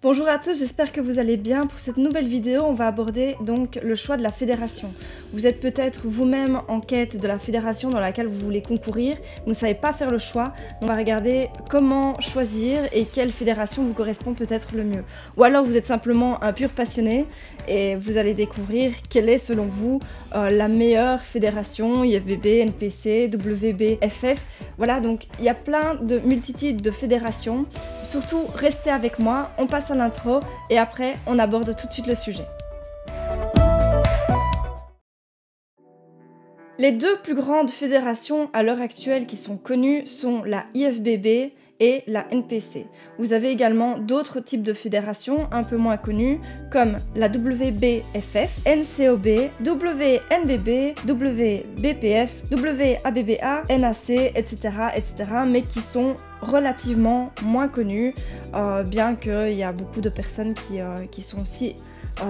Bonjour à tous, j'espère que vous allez bien. Pour cette nouvelle vidéo, on va aborder donc le choix de la fédération. Vous êtes peut-être vous-même en quête de la fédération dans laquelle vous voulez concourir, vous ne savez pas faire le choix, on va regarder comment choisir et quelle fédération vous correspond peut-être le mieux. Ou alors vous êtes simplement un pur passionné et vous allez découvrir quelle est selon vous la meilleure fédération, IFBB, NPC, WBFF. Voilà, donc il y a plein de multitudes de fédérations. Surtout, restez avec moi, on passe à l'intro et après on aborde tout de suite le sujet. Les deux plus grandes fédérations à l'heure actuelle qui sont connues sont la IFBB et la NPC. Vous avez également d'autres types de fédérations un peu moins connues comme la WBFF, NCOB, WNBB, WBPF, WABBA, NAC, etc., mais qui sont relativement moins connues, bien qu'il y a beaucoup de personnes qui sont aussi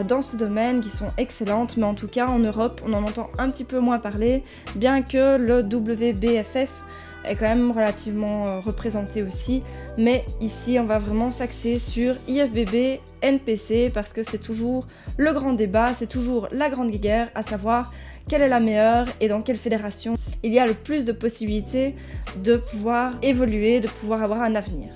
dans ce domaine, qui sont excellentes, mais en tout cas en Europe on en entend un petit peu moins parler, bien que le WBFF est quand même relativement représenté aussi, mais ici on va vraiment s'axer sur IFBB, NPC, parce que c'est toujours le grand débat, c'est toujours la grande guerre, à savoir quelle est la meilleure et dans quelle fédération il y a le plus de possibilités de pouvoir évoluer, de pouvoir avoir un avenir.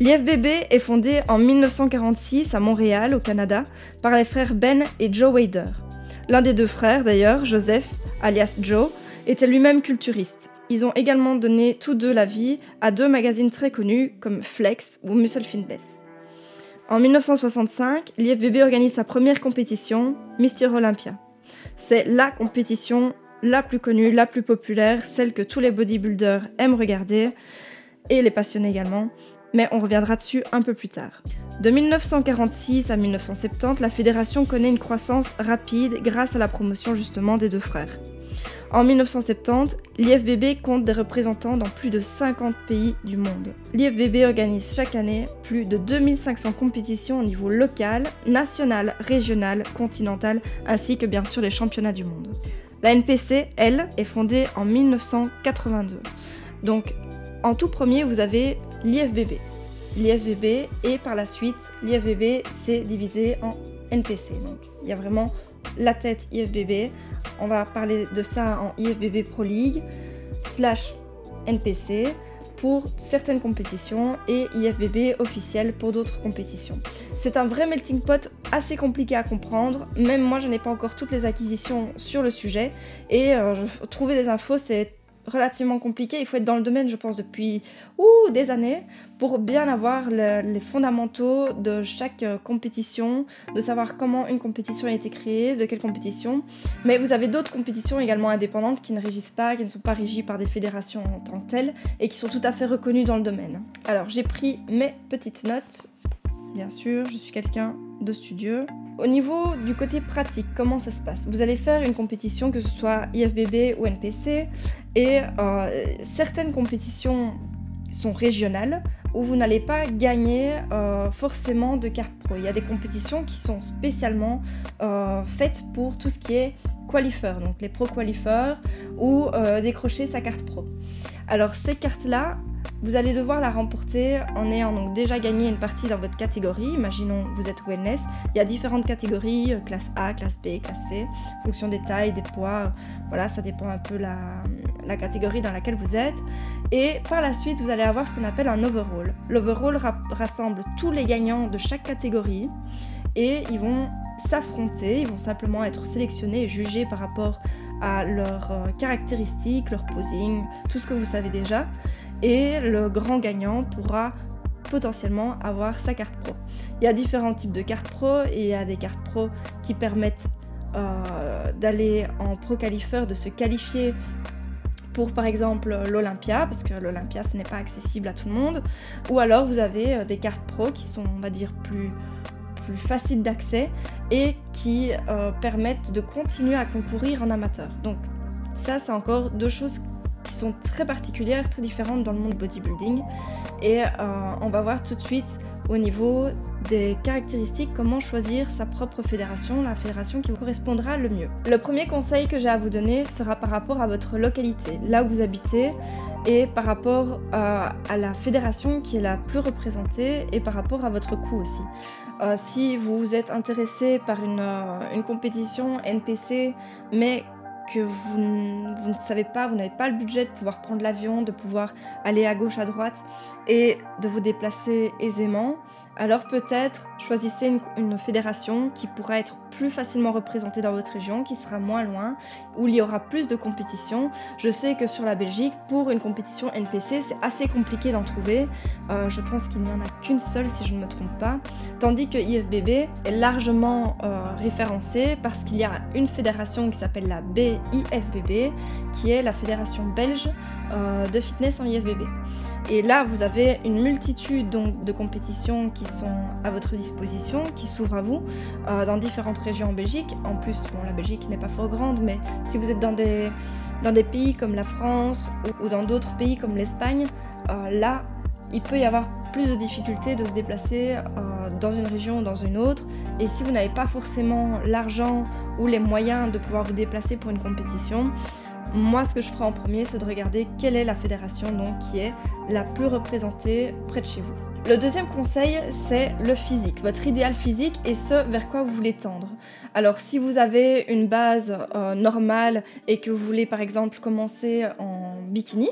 L'IFBB est fondée en 1946 à Montréal, au Canada, par les frères Ben et Joe Wader. L'un des deux frères, d'ailleurs, Joseph, alias Joe, était lui-même culturiste. Ils ont également donné tous deux la vie à deux magazines très connus comme Flex ou Muscle Fitness. En 1965, l'IFBB organise sa première compétition, Mr Olympia. C'est la compétition la plus connue, la plus populaire, celle que tous les bodybuilders aiment regarder, et les passionnés également, mais on reviendra dessus un peu plus tard. De 1946 à 1970, la fédération connaît une croissance rapide grâce à la promotion justement des deux frères. En 1970, l'IFBB compte des représentants dans plus de 50 pays du monde. L'IFBB organise chaque année plus de 2500 compétitions au niveau local, national, régional, continental, ainsi que bien sûr les championnats du monde. La NPC, elle, est fondée en 1982. Donc, en tout premier, vous avez l'IFBB. L'IFBB et par la suite, l'IFBB s'est divisé en NPC. Donc, il y a vraiment la tête IFBB. On va parler de ça en IFBB Pro League / NPC pour certaines compétitions et IFBB officiel pour d'autres compétitions. C'est un vrai melting pot assez compliqué à comprendre, même moi je n'ai pas encore toutes les acquisitions sur le sujet et trouver des infos c'est relativement compliqué, il faut être dans le domaine je pense depuis des années pour bien avoir les fondamentaux de chaque compétition, de savoir comment une compétition a été créée, de quelle compétition, mais vous avez d'autres compétitions également indépendantes qui ne régissent pas, qui ne sont pas régies par des fédérations en tant que telles et qui sont tout à fait reconnues dans le domaine. Alors j'ai pris mes petites notes, bien sûr, je suis quelqu'un de studieux. Au niveau du côté pratique, comment ça se passe? Vous allez faire une compétition, que ce soit IFBB ou NPC, et certaines compétitions sont régionales, où vous n'allez pas gagner forcément de carte pro. Il y a des compétitions qui sont spécialement faites pour tout ce qui est qualifier, donc les pro qualifiers, ou décrocher sa carte pro. Alors ces cartes-là, vous allez devoir la remporter en ayant donc déjà gagné une partie dans votre catégorie. Imaginons vous êtes wellness, il y a différentes catégories, classe A, classe B, classe C, en fonction des tailles, des poids, voilà, ça dépend un peu la catégorie dans laquelle vous êtes. Et par la suite, vous allez avoir ce qu'on appelle un overall. L'overall rassemble tous les gagnants de chaque catégorie et ils vont s'affronter, ils vont simplement être sélectionnés et jugés par rapport à leurs caractéristiques, leur posing, tout ce que vous savez déjà. Et le grand gagnant pourra potentiellement avoir sa carte pro. Il y a différents types de cartes pro et il y a des cartes pro qui permettent d'aller en pro qualifier, de se qualifier pour par exemple l'Olympia, parce que l'Olympia ce n'est pas accessible à tout le monde, ou alors vous avez des cartes pro qui sont on va dire plus faciles d'accès et qui permettent de continuer à concourir en amateur. Donc ça c'est encore deux choses qui sont très particulières, très différentes dans le monde bodybuilding et on va voir tout de suite au niveau des caractéristiques comment choisir sa propre fédération, la fédération qui vous correspondra le mieux. Le premier conseil que j'ai à vous donner sera par rapport à votre localité, là où vous habitez et par rapport à la fédération qui est la plus représentée et par rapport à votre coût aussi. Si vous êtes intéressé par une compétition NPC, mais que vous ne savez pas, vous n'avez pas le budget de pouvoir prendre l'avion, de pouvoir aller à gauche, à droite et de vous déplacer aisément, alors peut-être choisissez une fédération qui pourra être plus facilement représentée dans votre région, qui sera moins loin, où il y aura plus de compétitions. Je sais que sur la Belgique, pour une compétition NPC, c'est assez compliqué d'en trouver. Je pense qu'il n'y en a qu'une seule si je ne me trompe pas. Tandis que IFBB est largement référencé parce qu'il y a une fédération qui s'appelle la BIFBB, qui est la fédération belge de fitness en IFBB. Et là, vous avez une multitude donc, de compétitions qui sont à votre disposition, qui s'ouvrent à vous dans différentes régions en Belgique. En plus, bon, la Belgique n'est pas fort grande, mais si vous êtes dans des pays comme la France ou dans d'autres pays comme l'Espagne, là, il peut y avoir plus de difficultés de se déplacer dans une région ou dans une autre. Et si vous n'avez pas forcément l'argent ou les moyens de pouvoir vous déplacer pour une compétition, moi, ce que je ferai en premier, c'est de regarder quelle est la fédération donc, qui est la plus représentée près de chez vous. Le deuxième conseil, c'est le physique, votre idéal physique et ce vers quoi vous voulez tendre. Alors, si vous avez une base normale et que vous voulez, par exemple, commencer en bikini,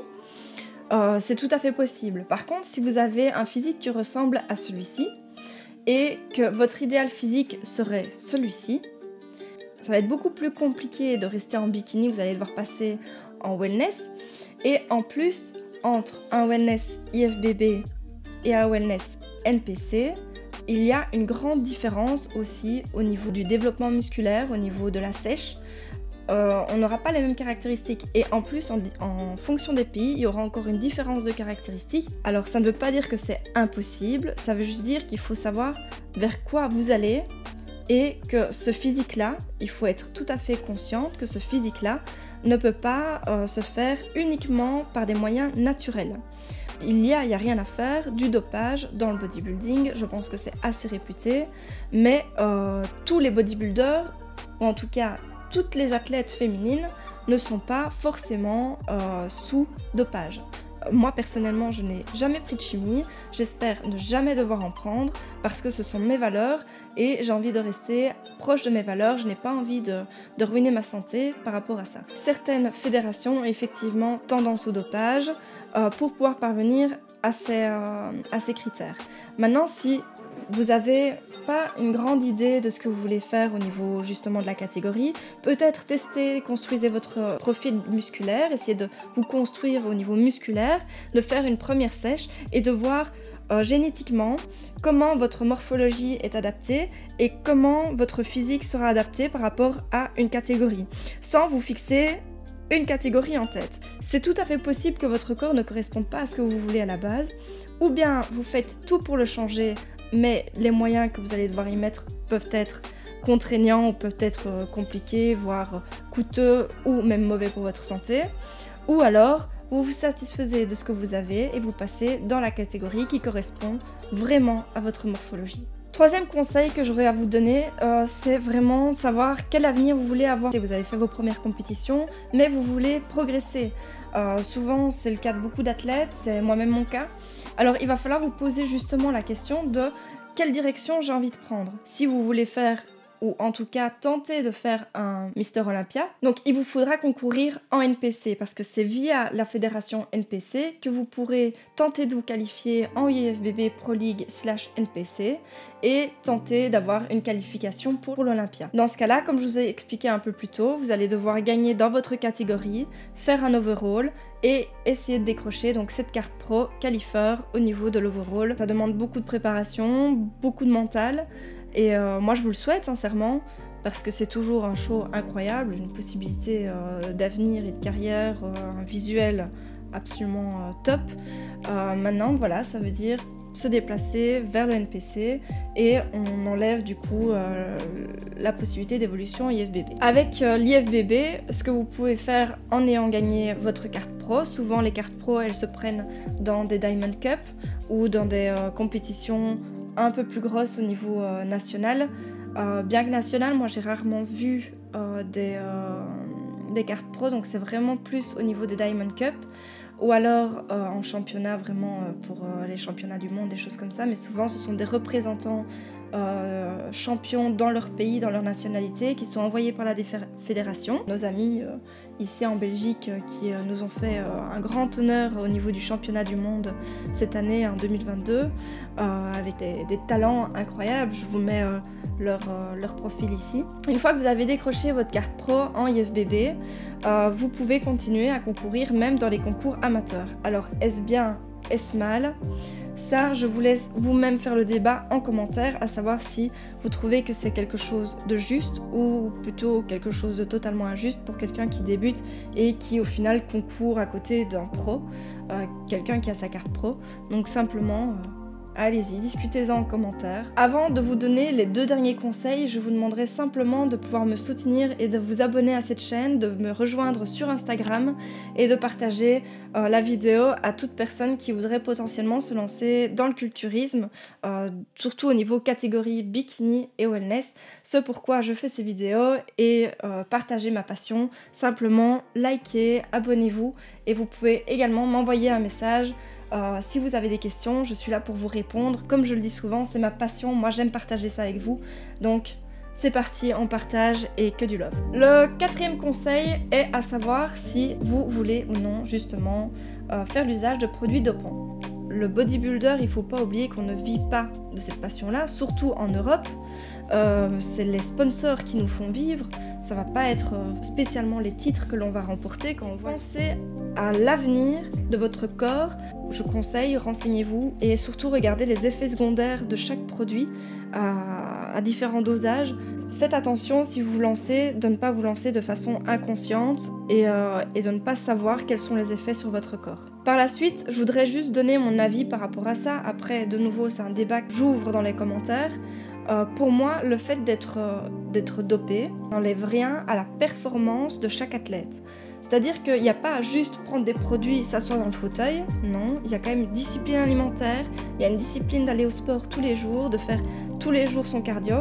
c'est tout à fait possible. Par contre, si vous avez un physique qui ressemble à celui-ci et que votre idéal physique serait celui-ci, ça va être beaucoup plus compliqué de rester en bikini, vous allez devoir passer en wellness. Et en plus, entre un wellness IFBB et un wellness NPC, il y a une grande différence aussi au niveau du développement musculaire, au niveau de la sèche. On n'aura pas les mêmes caractéristiques et en plus, en fonction des pays, il y aura encore une différence de caractéristiques. Alors ça ne veut pas dire que c'est impossible, ça veut juste dire qu'il faut savoir vers quoi vous allez. Et que ce physique-là, il faut être tout à fait consciente que ce physique-là ne peut pas se faire uniquement par des moyens naturels. Il y a rien à faire, du dopage dans le bodybuilding, je pense que c'est assez réputé, mais tous les bodybuilders, ou en tout cas toutes les athlètes féminines, ne sont pas forcément sous dopage. Moi personnellement je n'ai jamais pris de chimie, j'espère ne jamais devoir en prendre parce que ce sont mes valeurs et j'ai envie de rester proche de mes valeurs, je n'ai pas envie de ruiner ma santé par rapport à ça. Certaines fédérations ont effectivement tendance au dopage pour pouvoir parvenir à ces critères. Maintenant, si vous n'avez pas une grande idée de ce que vous voulez faire au niveau justement de la catégorie, peut-être tester, construisez votre profil musculaire, essayez de vous construire au niveau musculaire, de faire une première sèche et de voir génétiquement comment votre morphologie est adaptée et comment votre physique sera adapté par rapport à une catégorie, sans vous fixer une catégorie en tête. C'est tout à fait possible que votre corps ne corresponde pas à ce que vous voulez à la base, ou bien vous faites tout pour le changer, mais les moyens que vous allez devoir y mettre peuvent être contraignants ou peuvent être compliqués, voire coûteux ou même mauvais pour votre santé, ou alors vous vous satisfaisez de ce que vous avez et vous passez dans la catégorie qui correspond vraiment à votre morphologie. Troisième conseil que j'aurais à vous donner, c'est vraiment savoir quel avenir vous voulez avoir. Vous avez fait vos premières compétitions, mais vous voulez progresser. Souvent, c'est le cas de beaucoup d'athlètes, c'est moi-même mon cas. Alors, il va falloir vous poser justement la question de quelle direction j'ai envie de prendre. Si vous voulez faire, ou en tout cas tenter de faire un Mister Olympia, donc il vous faudra concourir en NPC parce que c'est via la fédération NPC que vous pourrez tenter de vous qualifier en IFBB Pro League /NPC et tenter d'avoir une qualification pour l'Olympia. Dans ce cas-là, comme je vous ai expliqué un peu plus tôt, vous allez devoir gagner dans votre catégorie, faire un overall et essayer de décrocher donc cette carte pro qualifieur au niveau de l'overall. Ça demande beaucoup de préparation, beaucoup de mental. Et moi je vous le souhaite sincèrement parce que c'est toujours un show incroyable, une possibilité d'avenir et de carrière, un visuel absolument top. Maintenant voilà, ça veut dire se déplacer vers le NPC et on enlève du coup la possibilité d'évolution IFBB. Avec l'IFBB, ce que vous pouvez faire en ayant gagné votre carte pro, souvent les cartes pro elles se prennent dans des Diamond Cup ou dans des compétitions un peu plus grosse au niveau national. Bien que national, moi j'ai rarement vu des cartes pro, donc c'est vraiment plus au niveau des Diamond Cup. ou alors en championnat vraiment pour les championnats du monde, des choses comme ça, mais souvent ce sont des représentants champions dans leur pays, dans leur nationalité, qui sont envoyés par la fédération. Nos amis ici en Belgique qui nous ont fait un grand honneur au niveau du championnat du monde cette année en 2022 avec des talents incroyables. Je vous mets leur profil ici. Une fois que vous avez décroché votre carte pro en IFBB, vous pouvez continuer à concourir même dans les concours amateurs. Alors est-ce bien, est-ce mal ? Ça, je vous laisse vous-même faire le débat en commentaire, à savoir si vous trouvez que c'est quelque chose de juste ou plutôt quelque chose de totalement injuste pour quelqu'un qui débute et qui au final concourt à côté d'un pro, quelqu'un qui a sa carte pro. Donc simplement, allez-y, discutez-en en commentaire. Avant de vous donner les 2 derniers conseils, je vous demanderai simplement de pouvoir me soutenir et de vous abonner à cette chaîne, de me rejoindre sur Instagram et de partager la vidéo à toute personne qui voudrait potentiellement se lancer dans le culturisme, surtout au niveau catégorie bikini et wellness. Ce pourquoi je fais ces vidéos et partager ma passion. Simplement, likez, abonnez-vous et vous pouvez également m'envoyer un message. Si vous avez des questions, je suis là pour vous répondre. Comme je le dis souvent, c'est ma passion, moi j'aime partager ça avec vous. Donc c'est parti, on partage et que du love. Le 4e conseil est à savoir si vous voulez ou non justement faire l'usage de produits dopants. Le bodybuilder, il faut pas oublier qu'on ne vit pas de cette passion-là, surtout en Europe. C'est les sponsors qui nous font vivre, ça va pas être spécialement les titres que l'on va remporter quand on va penser à l'avenir de votre corps. Je conseille, renseignez-vous et surtout regardez les effets secondaires de chaque produit à différents dosages. Faites attention si vous vous lancez, de ne pas vous lancer de façon inconsciente et de ne pas savoir quels sont les effets sur votre corps. Par la suite, je voudrais juste donner mon avis par rapport à ça. Après, de nouveau, c'est un débat que j'ouvre dans les commentaires. Pour moi, le fait d'être dopé n'enlève rien à la performance de chaque athlète. C'est-à-dire qu'il n'y a pas à juste prendre des produits et s'asseoir dans le fauteuil. Non, il y a quand même une discipline alimentaire, il y a une discipline d'aller au sport tous les jours, de faire tous les jours son cardio.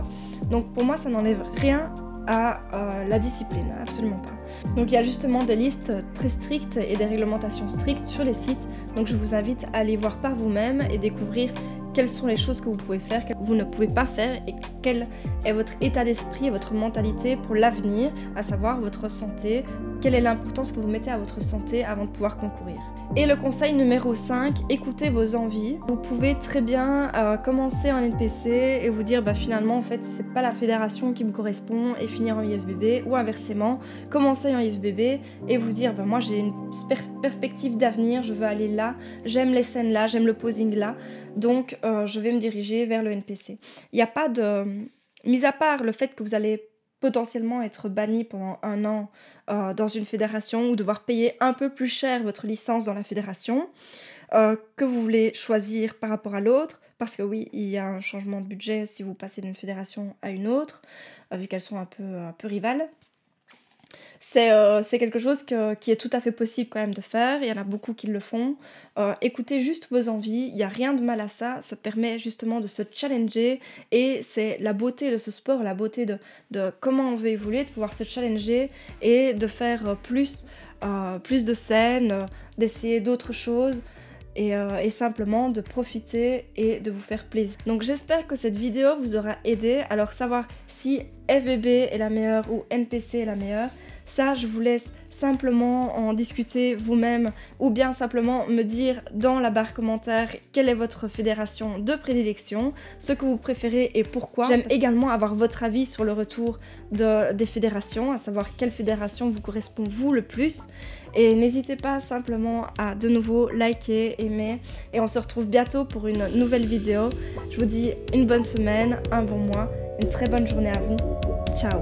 Donc pour moi, ça n'enlève rien à la discipline, absolument pas. Donc il y a justement des listes très strictes et des réglementations strictes sur les sites. Donc je vous invite à aller voir par vous-même et découvrir quelles sont les choses que vous pouvez faire, que vous ne pouvez pas faire et quel est votre état d'esprit et votre mentalité pour l'avenir, à savoir votre santé, quelle est l'importance que vous mettez à votre santé avant de pouvoir concourir. Et le conseil numéro 5, écoutez vos envies. Vous pouvez très bien commencer en NPC et vous dire finalement en fait c'est pas la fédération qui me correspond et finir en IFBB, ou inversement, commencer en IFBB et vous dire moi j'ai une perspective d'avenir, je veux aller là, j'aime les scènes là, j'aime le posing là, donc je vais me diriger vers le NPC. Il n'y a pas de... Mis à part le fait que vous allez potentiellement être banni pendant 1 an dans une fédération ou devoir payer un peu plus cher votre licence dans la fédération, que vous voulez choisir par rapport à l'autre, parce que oui, il y a un changement de budget si vous passez d'une fédération à une autre, vu qu'elles sont un peu rivales. C'est quelque chose qui est tout à fait possible quand même de faire, il y en a beaucoup qui le font. Écoutez juste vos envies, il n'y a rien de mal à ça, ça permet justement de se challenger et c'est la beauté de ce sport, la beauté de comment on veut évoluer, de pouvoir se challenger et de faire plus de scènes, d'essayer d'autres choses. Et simplement de profiter et de vous faire plaisir. Donc j'espère que cette vidéo vous aura aidé. Alors savoir si FBB est la meilleure ou NPC est la meilleure, ça je vous laisse simplement en discuter vous-même ou bien simplement me dire dans la barre commentaire quelle est votre fédération de prédilection, ce que vous préférez et pourquoi. J'aime également avoir votre avis sur le retour des fédérations, à savoir quelle fédération vous correspond vous le plus. Et n'hésitez pas simplement à de nouveau liker, aimer et on se retrouve bientôt pour une nouvelle vidéo. Je vous dis une bonne semaine, un bon mois, une très bonne journée à vous. Ciao!